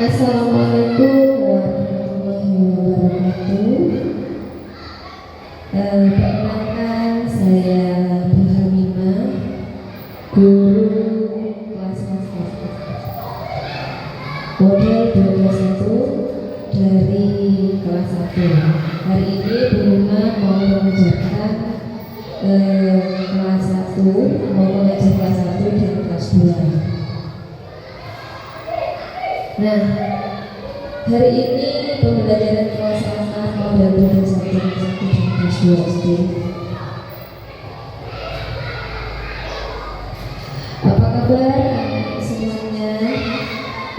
Assalamualaikum warahmatullahi wabarakatuh. Perkenalkan, saya Bu Hamimah, guru kelas 4 model 21 dari kelas 1. Hari ini Bu Hamimah mau mengajarkan kelas 1, mau mengajar kelas 1 dan kelas 2. Nah, hari ini pembelajaran kelas 4 model 21 dan kelas 2 SD. Apa kabar semuanya?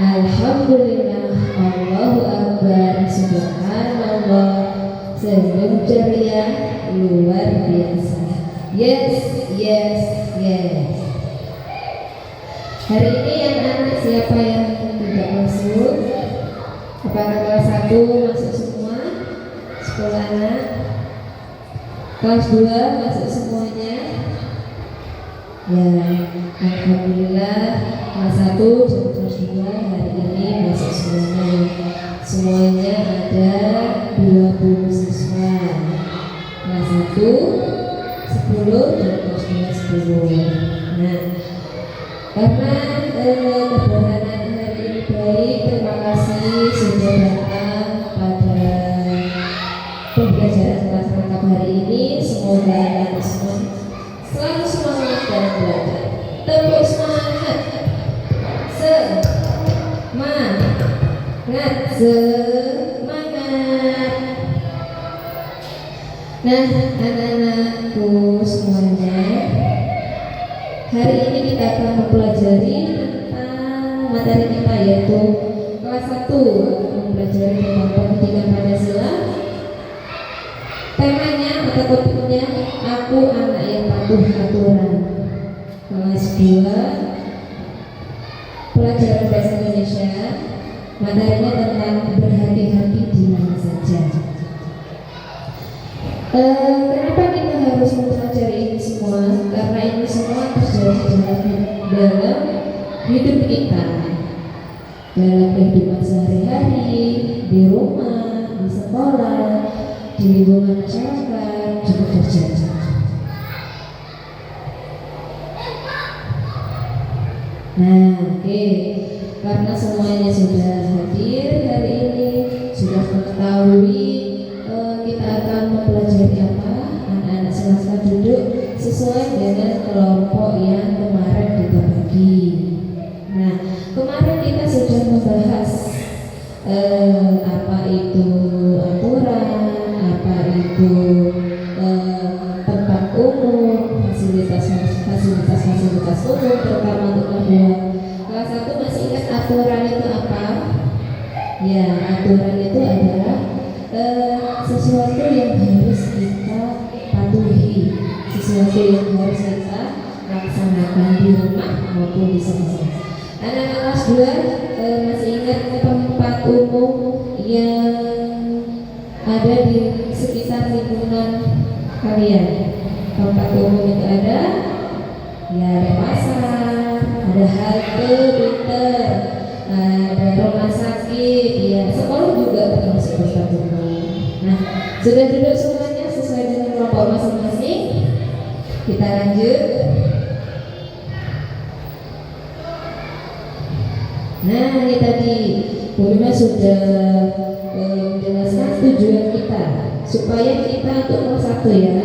Alhamdulillah, Allahu Akbar, Subhanallah, senyum ceria luar biasa. Yes, yes, yes. Hari ini yang anak siapa yang tidak masuk? Apakah kelas 1 masuk semua? 10 anak. Kelas 2 masuk semuanya? Ya, alhamdulillah kelas 1 dan kelas 2 hari ini masuk semuanya. Semuanya ada 20 siswa. Kelas 1 10 dan kelas 2 10. Nah, karena keberadaan hari ini baik, terima kasih sudah datang pada pembelajaran kelas lengkap hari ini. Semoga anak semua selalu semangat dalam belajar. Tepuk semangat, semangat. Nah, anak-anakku semuanya, hari ini kita akan mempelajari tentang materi kita, yaitu kelas 1 akan mempelajari tentang pendidikan Pancasila. Temanya atau topiknya aku anak yang patuh aturan. Kelas 2 pelajaran bahasa Indonesia, materinya tentang berhati-hati di mana saja. Kenapa kita harus mempelajari ini semua? Karena ini semua terjadi dalam hidup kita, dalam kehidupan sehari-hari, di rumah, di sekolah, di lingkungan masyarakat, juga terjadi. Nah, oke. Karena semuanya sudah hadir hari ini, sudah mengetahui kita akan mempelajari apa, anak-anak silakan duduk sesuai dengan kelompok yang kemarin kita bagi. Nah, kemarin kita sudah membahas apa itu aturan, apa itu tempat umum, fasilitas umum, terutama untuk kelas 1 masih ingat aturan itu apa? Ya, aturan itu adalah sesuatu yang harus kita patuhi, sesuatu yang harus kita laksanakan di rumah maupun di sekolah. Anak kelas 2 masih ingat tempat umum yang ada di sekitar lingkungan kalian? Tempat umum itu ada, ya ada pasar, ada halte, pinter, ada rumah sakit, ya sekolah juga termasuk tempat umum. Nah, sudah duduk semuanya sesuai dengan kelompok masing-masing. Kita lanjut. Nah, ini tadi Bu Mima sudah menjelaskan tujuan kita supaya kita untuk kelas 1 ya,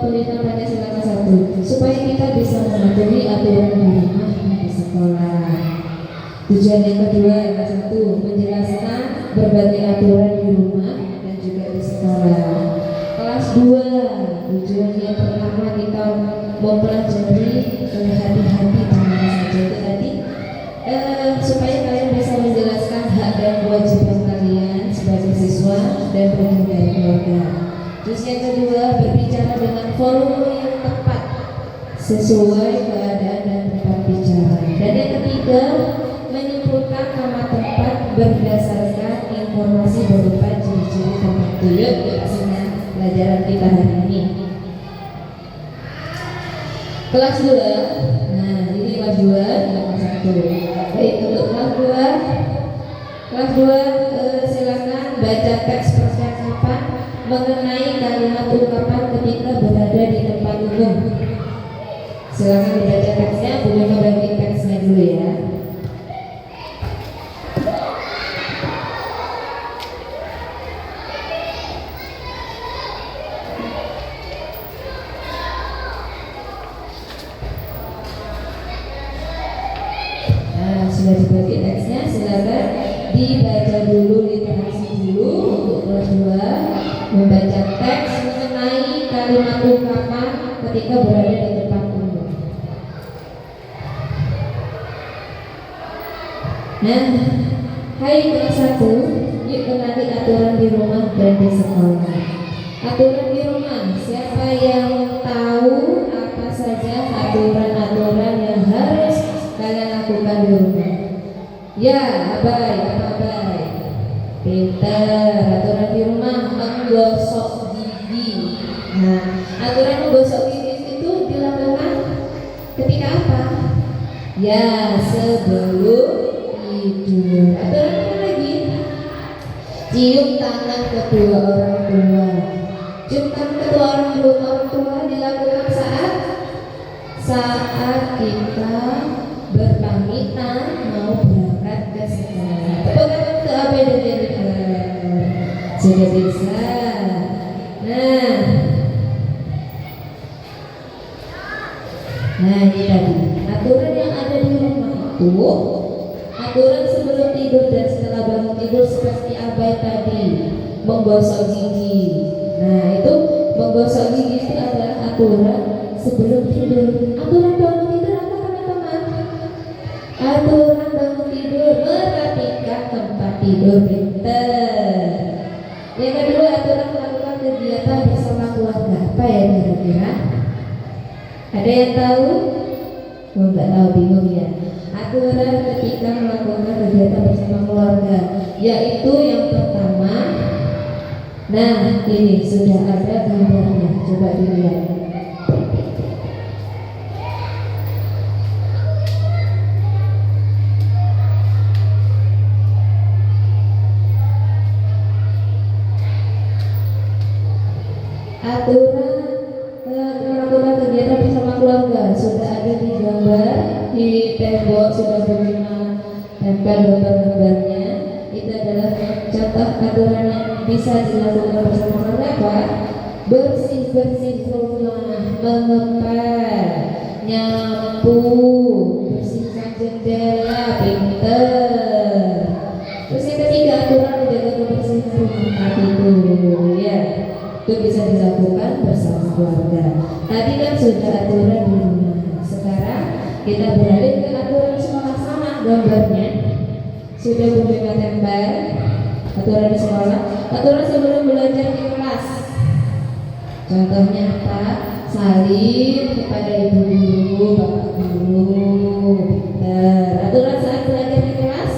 pendidikan Pancasila kelas 1, supaya kita bisa mematuhi aturan di rumah dan di sekolah. Tujuan yang kedua kelas 1 menjelaskan berbagai aturan di rumah dan juga di sekolah. Kelas 2 tujuan yang pertama kita mempelajari hati-hati di mana saja itu tadi, supaya kalian bisa menjelaskan hak dan kewajiban kalian sebagai siswa dan bagian dari keluarga. Terus yang kedua berbicara dengan volume yang tepat sesuai keadaan dan tempat bicara. Dan yang ketiga menyimpulkan nama tempat berdasarkan informasi berupa ciri-ciri tempat. Yuk kita simak pelajaran kita hari ini. Kelas 2. Nah, ini kelas 2 dan kelas 1. Baik, untuk kelas 2 silakan baca teks percakapan mengenai kalimat ungkapan ketika berada di tempat umum. Silakan dibaca teksnya, boleh membagi teksnya dulu ya. Sudah dibagi teksnya, silakan dibaca dulu, literasi dulu untuk kelas 2 membaca teks mengenai kalimat ungkapan ketika berada di tempat umum. Nah, hai kelas 1, yuk kenali aturan di rumah dan di sekolah. Aturan di rumah, siapa yang tahu apa saja aturan-aturan yang harus kalian lakukan di rumah? Ya, abai, apa abai? Pinter. Aturan di rumah menggosok gigi. Nah, aturan menggosok gigi itu dilakukan ketika apa? Ya, sebelum tidur. Aturan apa lagi? Cium tangan kedua orang tua. Cium tangan kedua orang tua dilakukan saat kita berpamitan mau berangkat ke sekolah. Tepuk ke apa yang Jennifer? Sudah bisa. Nah ini tadi aturan yang ada di rumah itu. Aturan sebelum tidur dan setelah bangun tidur seperti abai tadi, menggosok gigi. Nah itu menggosok gigi itu adalah aturan sebelum tidur. Aturan bangun tidur apa teman-teman? Aturan bangun tidur merapikan tempat tidur, pinter. Yang kedua, aturan melakukan kegiatan bersama keluarga. Apa ya kira-kira? Ada yang tahu? Oh, nggak tahu, bingung ya. Aturan ketika melakukan kegiatan bersama keluarga, yaitu yang pertama. Nah, ini sudah ada gambarnya. Coba dilihat. Aturan melakukan kegiatan bersama keluarga sudah ada di gambar di tembok, sudah bagaimana tempel gambar-gambarnya. Itu adalah contoh aturan yang bisa dilakukan bersama keluarga. Apa? Bersih-bersih rumah, mengepel, nyapu, bersihkan jendela, pinter. Terus yang ketiga, aturan menjaga kebersihan rumah itu ya. Itu bisa dilakukan bersama keluarga. Tadi kan sudah aturan di rumah. Sekarang kita beralih ke aturan sekolah, sama gambarnya. Sudah berbeda tempel. Aturan di sekolah. Aturan sebelum belajar di kelas. Contohnya apa? Salim kepada ibu guru, bapak guru. Pinter. Aturan saat belajar di kelas,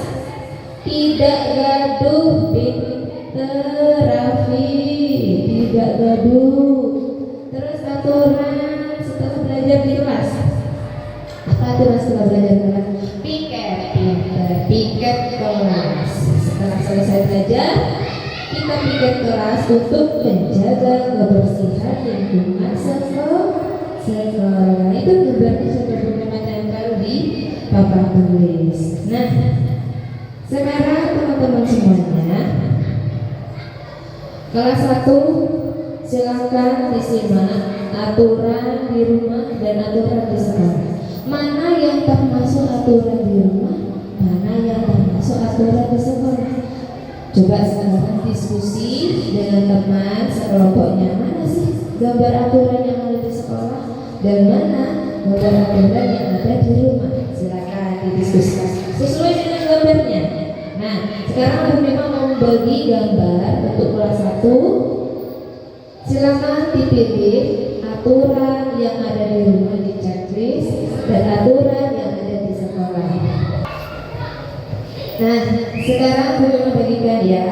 tidak gaduh, pinter, Raffi. Tidak gaduh. Terus aturan setelah belajar di kelas. Apa aturan setelah belajar di kelas? Piket, piket kelas. Setelah selesai belajar, kita piket kelas untuk menjaga kebersihan lingkungan sekolah. Itu gambarnya sudah bersama tempel di papan tulis. Nah, sekarang teman-teman semuanya, kelas 1 silakan disimak aturan di rumah dan aturan di sekolah. Mana yang termasuk aturan di rumah, mana yang termasuk aturan di sekolah? Coba sekarang diskusi dengan teman sekelompoknya, mana sih gambar aturan yang ada di sekolah dan mana gambar aturan yang ada di rumah. Silakan didiskusikan sesuai dengan gambarnya. Nah, sekarang memang membagi gambar untuk kelas 1. Silakan dipilih aturan yang ada di rumah di checklist dan aturan yang ada di sekolah. Nah, sekarang Bumi membagikan ya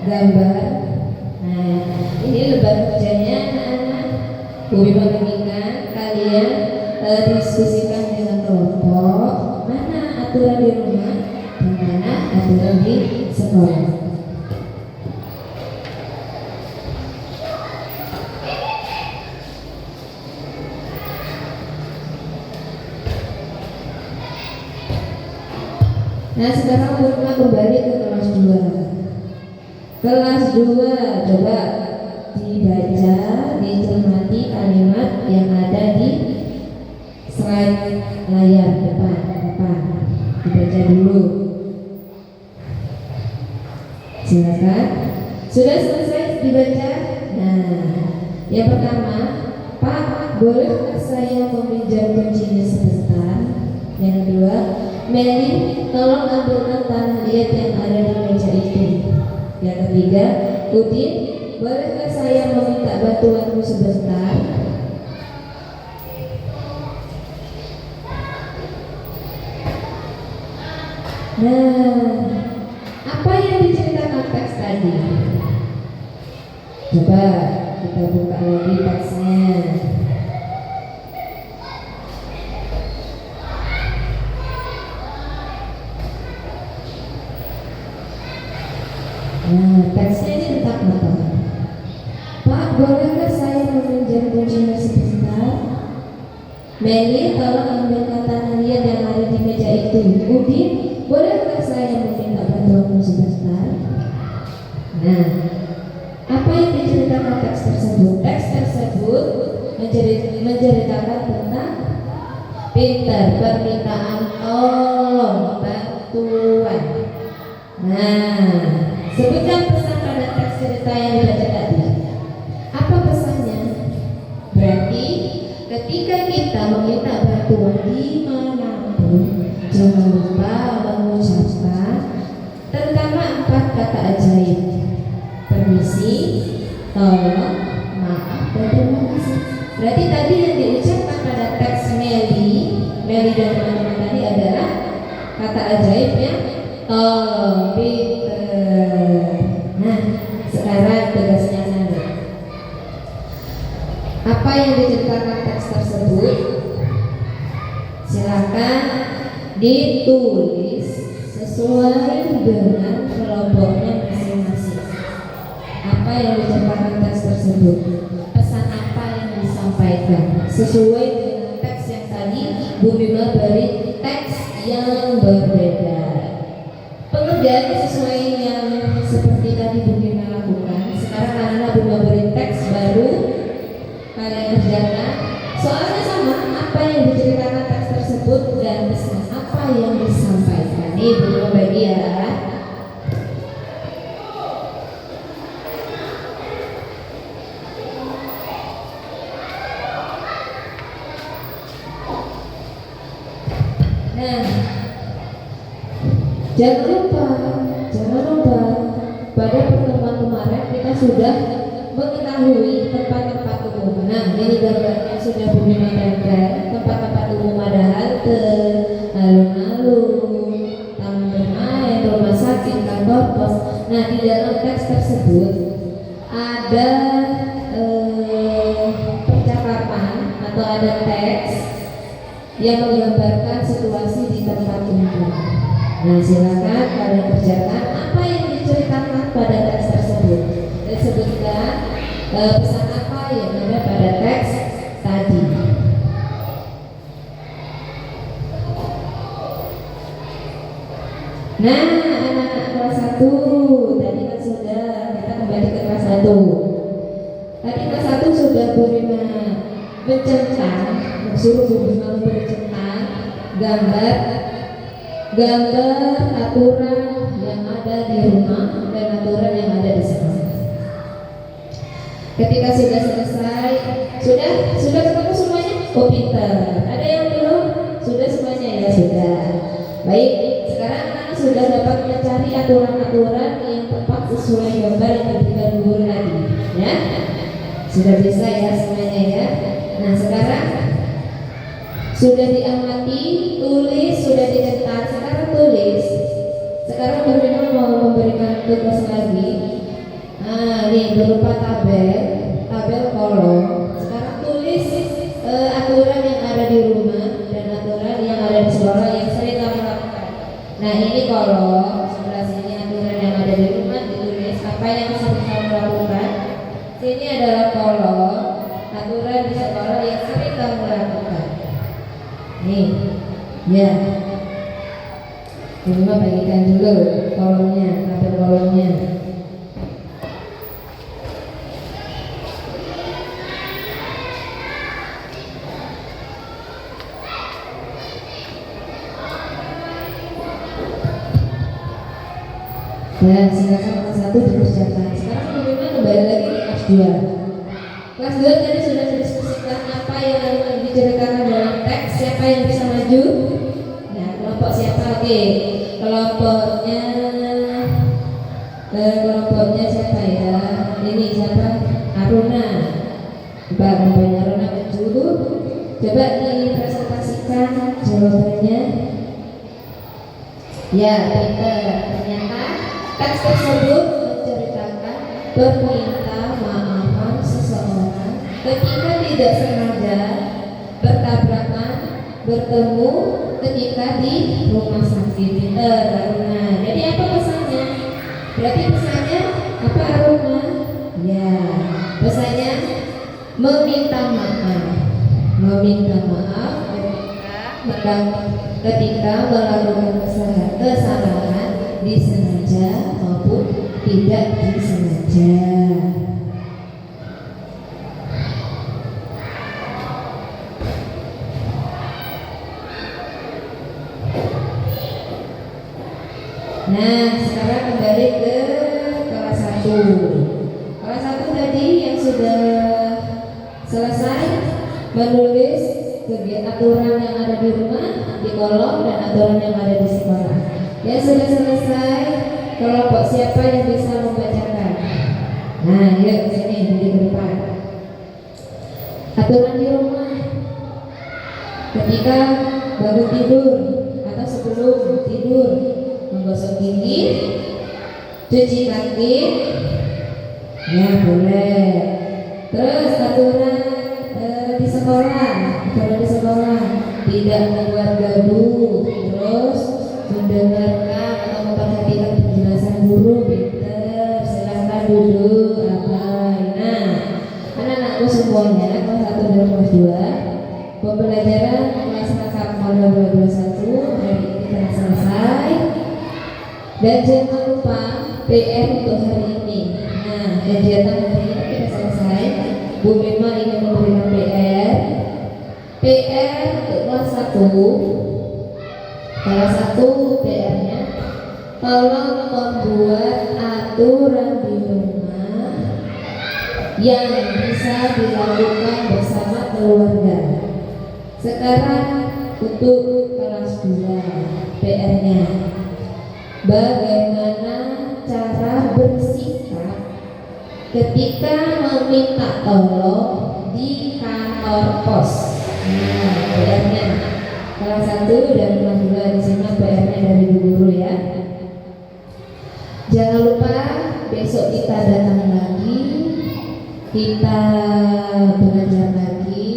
gambar. Nah, ini lembar kerjanya anak-anak. Bumi membagikan, kalian diskusikan dengan kelompok mana aturan di rumah sekolah. Nah sekarang kita kembali ke kelas 2. Kelas 2 coba dibaca, dicermati kalimat yang ada di slide layar depan. Dibaca dulu. Silakan. Sudah selesai dibaca? Nah, yang pertama, Pak, bolehkah saya meminjam kuncinya sebentar? Yang kedua, Meli, tolong ambilkan tanah liat yang ada di meja itu. Yang ketiga, Udin, bolehkah saya meminta bantuanmu sebentar? Nah, apa yang diceritakan teks tadi? Coba kita buka lagi teksnya. Nah, teksnya ini tentang apa? Pak, bolehkah saya meminjam kuncinya sebentar? Meli, tolong ambilkan tanah liat yang ada di meja itu. Udin, bolehkah saya meminta bantuanmu sebentar? Nah, apa yang diceritakan teks tersebut? Teks tersebut menceritakan tentang pintar, permintaan tolong, bantuan. Nah, sebutkan pesan pada teks cerita yang dibaca tadi. Apa pesannya? Berarti ketika kita meminta bantuan dimanapun, jangan lupa mengucapkan terutama 4 kata ajaib: permisi, tolong, maaf, dan terima kasih. Berarti tadi yang diucapkan pada teks Meli dan teman-teman tadi adalah kata ajaibnya tolong, pinter. Nah, sekarang tugasnya Nanda. Apa yang diceritakan teks tersebut? Silakan ditulis sesuai dengan kelompoknya masing-masing. Apa yang diceritakan teks tersebut? Pesan apa yang disampaikan? Sesuai dengan teks yang tadi Bu Bima beri teks yang berbeda. Pengerjaan sesuai yang seperti tadi Bu Bima lakukan. Sekarang anak-anak Bu Bima beri teks baru, kalian kerjakan. Soalnya sama, apa yang diceritakan teks tersebut dan pesan apa yang disampaikan. Ini Bu Bima bagi ya. Nah, jangan lupa pada pertemuan kemarin kita sudah mengetahui tempat-tempat umum. Nah, ini gambarnya sudah Bu Bima tempel, tempat-tempat umum ada halte, alun-alun, taman bermain, rumah sakit, kantor pos. Nah, di dalam teks tersebut ada percakapan atau ada teks yang menggambarkan situasi di tempat umum. Nah, silakan kalian kerjakan apa yang diceritakan pada teks tersebut dan sebutkan pesan apa yang ada pada teks tadi. Nah, anak-anak kelas 1 tadi kan sudah, kita kembali ke kelas 1. Tadi kelas 1 sudah Bu Bima mencentang, suruh Bu Bima mencentang gambar aturan yang ada di rumah dan aturan yang ada di sekolah. Ketika sudah selesai, sudah ketemu semuanya? Oh, pintar. Ada yang belum? Sudah semuanya ya? Sudah. Baik, sekarang anak sudah dapat mencari aturan-aturan yang tepat sesuai gambar yang diberikan guru tadi, ya? Sudah bisa ya semuanya ya? Nah, sekarang sudah diamati, tulis, sudah dicetak, sekarang tulis. Sekarang bagaimana mau memberikan tugas lagi? Nah, ini berupa tabel kolom. Sekarang tulis aturan yang ada di rumah dan aturan yang ada di sekolah yang sering kamu lakukan. Nah, ini kolom, sebelah sini aturan yang ada di Ya, ini mah bagikan dulu kolomnya, tabel kolomnya. Dan silakan kelas 1 dikerjakan. Sekarang bagaimana kembali lagi di kelas 2. Kelas 2 tadi sudah didiskusikan apa yang diceritakan dalam teks. Siapa yang bisa maju? Nah, kelompok siapa? Oke, kelompoknya siapa ya? Ini siapa? Aruna. Kelompoknya Aruna maju. Coba dipresentasikan jawabannya. Ya, Peter. Ternyata teks tersebut menceritakan permintaan seseorang ketika tidak sengaja bertabrakan bertemu ketika di rumah sakit. Aruna. Jadi apa pesannya? Berarti pesannya apa Aruna? Ya, pesannya meminta maaf. Meminta maaf ketika melakukan kesalahan disengaja maupun tidak disengaja. Nah, sekarang kembali ke kelas 1. Kelas 1 tadi yang sudah selesai menulis kegiatan aturan yang ada di rumah di kolom dan aturan yang ada di sekolah. Yang sudah selesai, kelompok siapa yang bisa membacakan? Nah, yuk sini di depan. Aturan di rumah ketika baru tidur atau sebelum tidur, menggosok gigi, cuci kaki, ya boleh. Terus aturan di sekolah, tidak membuat gaduh, terus mendengarkan atau memperhatikan penjelasan guru. Pinter, silahkan duduk. Nah, anak-anakku semuanya kelas 1 dan kelas 2, pembelajaran kelas kakap model 221 hari ini telah selesai. Dan jangan lupa PR untuk hari ini. Nah, kegiatan hari ini kita selesai. Bu Mima ingin memberikan PR untuk kelas 1. Kelas 1 PR-nya tolong membuat aturan di rumah yang bisa dilakukan bersama keluarga. Sekarang untuk kelas 2 PR-nya, bagaimana cara bersikap ketika meminta tolong di kantor pos. Nah, PR-nya kelas 1 dan kelas 2 disimak PR-nya dari Bu Guru ya. Jangan lupa besok kita datang lagi, kita belajar lagi.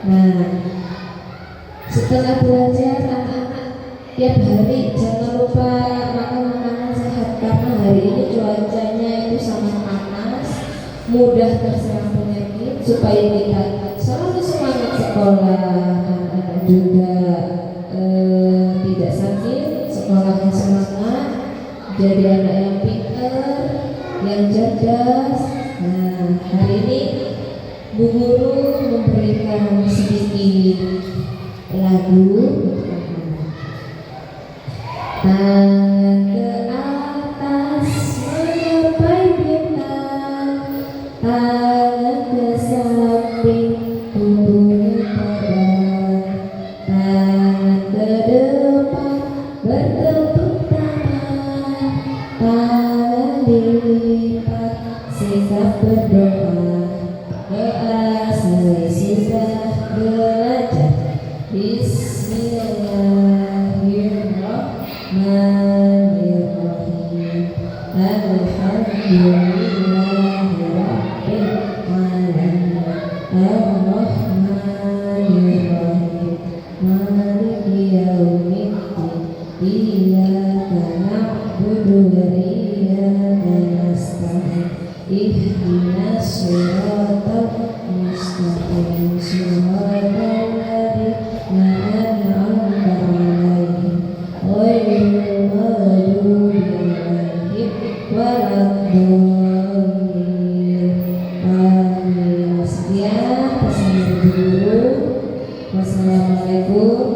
Nah, setelah belajar anak-anak tiap hari jangan lupa makan makanan sehat karena hari ini cuacanya itu sangat panas, mudah terserang penyakit. Supaya kita selalu semangat sekolah, anak-anak juga tidak sakit, sekolahnya semangat, jadi anak yang pintar, yang cerdas. Nah, hari ini Bu Guru memberikan sedikit lagu. Tangan ke atas mencapai bintang, tangan ke samping tubuhnya terbang, tangan ke depan bertepuk tangan, tangan dilipat sikap berdoa, doa sudah belajar. Bismillahirrahmanirrahim. Alhamdulillahirabbil alamin. Ar-Rahmanir-Rahim. Maliki yaumiddin. Iyyaka na'budu wa iyyaka nasta'in. Ihdinas siratal mustaqim. Shiratal ladzina an'amta Assalamualaikum